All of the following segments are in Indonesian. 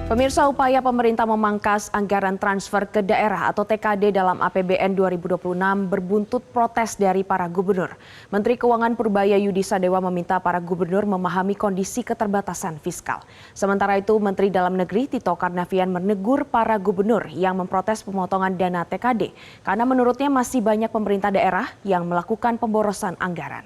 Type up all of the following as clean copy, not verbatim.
Pemirsa, upaya pemerintah memangkas anggaran transfer ke daerah atau TKD dalam APBN 2026 berbuntut protes dari para gubernur. Menteri Keuangan Purbaya Yudi Sadewa meminta para gubernur memahami kondisi keterbatasan fiskal. Sementara itu, Menteri Dalam Negeri Tito Karnavian menegur para gubernur yang memprotes pemotongan dana TKD karena menurutnya masih banyak pemerintah daerah yang melakukan pemborosan anggaran.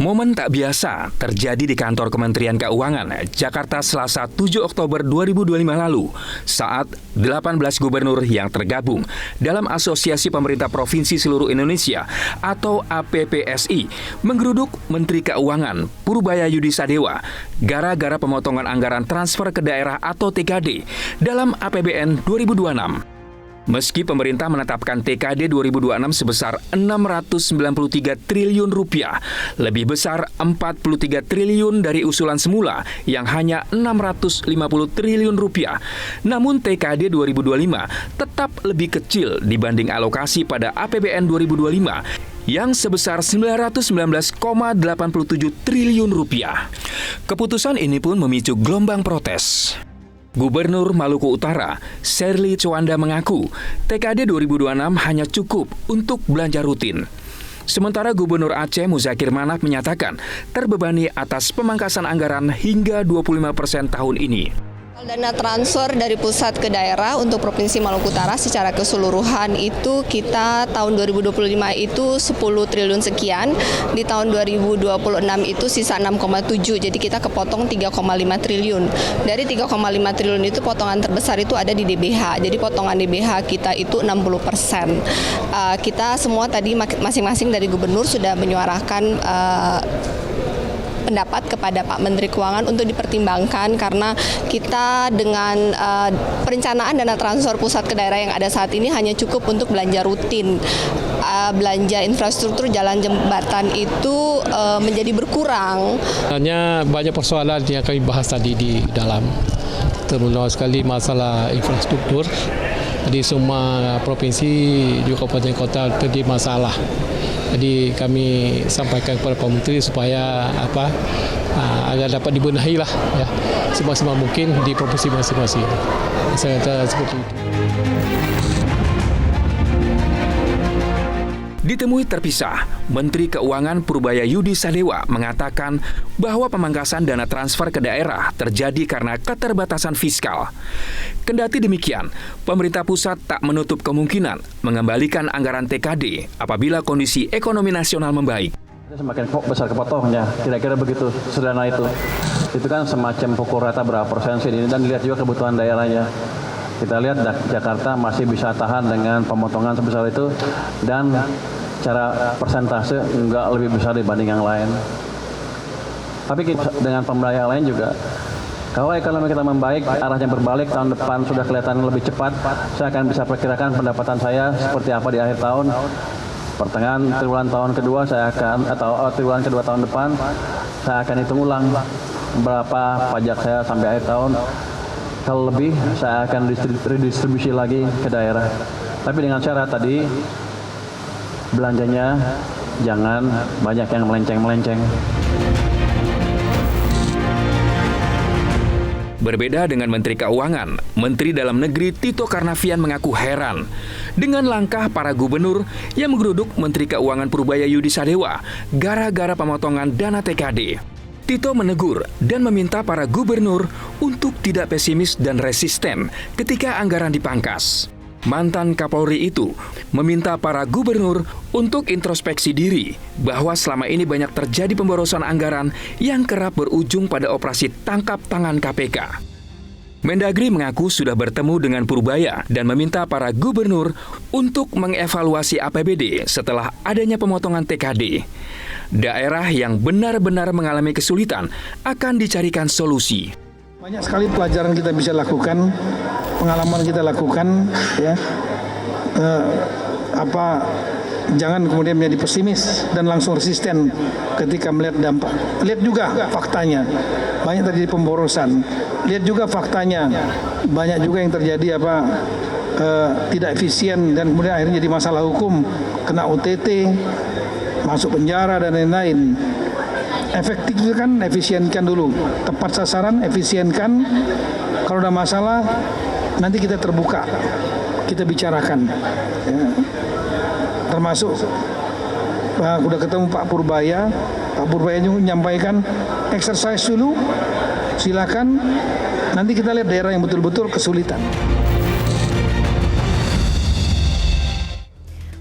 Momen tak biasa terjadi di kantor Kementerian Keuangan, Jakarta Selasa 7 Oktober 2025 lalu saat 18 gubernur yang tergabung dalam Asosiasi Pemerintah Provinsi Seluruh Indonesia atau APPSI menggeruduk Menteri Keuangan Purbaya Yudi Sadewa gara-gara pemotongan anggaran transfer ke daerah atau TKD dalam APBN 2026. Meski pemerintah menetapkan TKD 2026 sebesar 693 triliun rupiah, lebih besar 43 triliun dari usulan semula yang hanya 650 triliun rupiah. Namun TKD 2025 tetap lebih kecil dibanding alokasi pada APBN 2025 yang sebesar 919,87 triliun rupiah. Keputusan ini pun memicu gelombang protes. Gubernur Maluku Utara, Sherly Chowanda mengaku TKD 2026 hanya cukup untuk belanja rutin. Sementara Gubernur Aceh Muzakir Manaf menyatakan terbebani atas pemangkasan anggaran hingga 25% tahun ini. Dana transfer dari pusat ke daerah untuk Provinsi Maluku Utara secara keseluruhan itu kita tahun 2025 itu 10 triliun sekian, di tahun 2026 itu sisa 6,7, jadi kita kepotong 3,5 triliun. Dari 3,5 triliun itu potongan terbesar itu ada di DBH, jadi potongan DBH kita itu 60%. Kita semua tadi masing-masing dari gubernur sudah menyuarakan pendapat kepada Pak Menteri Keuangan untuk dipertimbangkan karena kita dengan perencanaan dana transfer pusat ke daerah yang ada saat ini hanya cukup untuk belanja rutin. Belanja infrastruktur jalan jembatan itu menjadi berkurang. Hanya banyak persoalan yang kami bahas tadi di dalam, terutama sekali masalah infrastruktur. Di semua provinsi juga kabupaten kota terjadi masalah. Jadi kami sampaikan kepada Pak Menteri supaya agar dapat dibenahi lah ya, semaksimal mungkin di provinsi masing-masing. Saya kata seperti itu. Ditemui terpisah, Menteri Keuangan Purbaya Yudi Sadewa mengatakan bahwa pemangkasan dana transfer ke daerah terjadi karena keterbatasan fiskal. Kendati demikian, pemerintah pusat tak menutup kemungkinan mengembalikan anggaran TKD apabila kondisi ekonomi nasional membaik. Semakin besar kepotongnya, kira-kira begitu sederhana itu. Itu kan semacam pukul rata berapa persen ini dan lihat juga kebutuhan daerahnya. Kita lihat Jakarta masih bisa tahan dengan pemotongan sebesar itu dan cara persentase enggak lebih besar dibanding yang lain. Tapi dengan pembiayaan lain juga, kalau ekonomi kita membaik, arahnya berbalik, tahun depan sudah kelihatan lebih cepat, saya akan bisa perkirakan pendapatan saya seperti apa di akhir tahun. Pertengahan triwulan tahun kedua triwulan kedua tahun depan, saya akan hitung ulang berapa pajak saya sampai akhir tahun. Kalau lebih, saya akan redistribusi lagi ke daerah. Tapi dengan syarat tadi, belanjanya jangan banyak yang melenceng-melenceng. Berbeda dengan Menteri Keuangan, Menteri Dalam Negeri Tito Karnavian mengaku heran dengan langkah para gubernur yang menggeruduk Menteri Keuangan Purbaya Yudi Sadewa gara-gara pemotongan dana TKD. Tito menegur dan meminta para gubernur untuk tidak pesimis dan resisten ketika anggaran dipangkas. Mantan Kapolri itu meminta para gubernur untuk introspeksi diri bahwa selama ini banyak terjadi pemborosan anggaran yang kerap berujung pada operasi tangkap tangan KPK. Mendagri mengaku sudah bertemu dengan Purbaya dan meminta para gubernur untuk mengevaluasi APBD setelah adanya pemotongan TKD. Daerah yang benar-benar mengalami kesulitan akan dicarikan solusi. Banyak sekali pelajaran kita bisa lakukan, pengalaman kita lakukan, ya. Jangan kemudian menjadi pesimis dan langsung resisten ketika melihat dampak. Lihat juga faktanya, banyak terjadi pemborosan. Lihat juga faktanya, banyak juga yang terjadi tidak efisien dan kemudian akhirnya jadi masalah hukum, kena OTT. masuk penjara dan lain-lain. Efektif itu kan efisienkan dulu, tepat sasaran, efisienkan. Kalau ada masalah nanti kita terbuka, kita bicarakan. Ya. Termasuk udah ketemu Pak Purbaya juga menyampaikan exercise dulu, silakan. Nanti kita lihat daerah yang betul-betul kesulitan.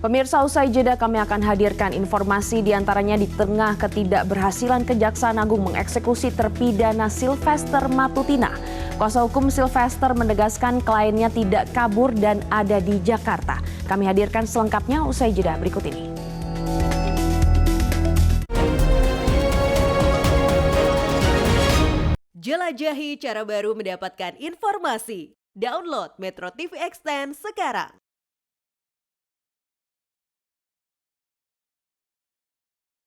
Pemirsa, usai jeda kami akan hadirkan informasi diantaranya di tengah ketidakberhasilan Kejaksaan Agung mengeksekusi terpidana Sylvester Matutina. Kuasa hukum Sylvester menegaskan kliennya tidak kabur dan ada di Jakarta. Kami hadirkan selengkapnya usai jeda berikut ini. Jelajahi cara baru mendapatkan informasi. Download Metro TV Extend sekarang.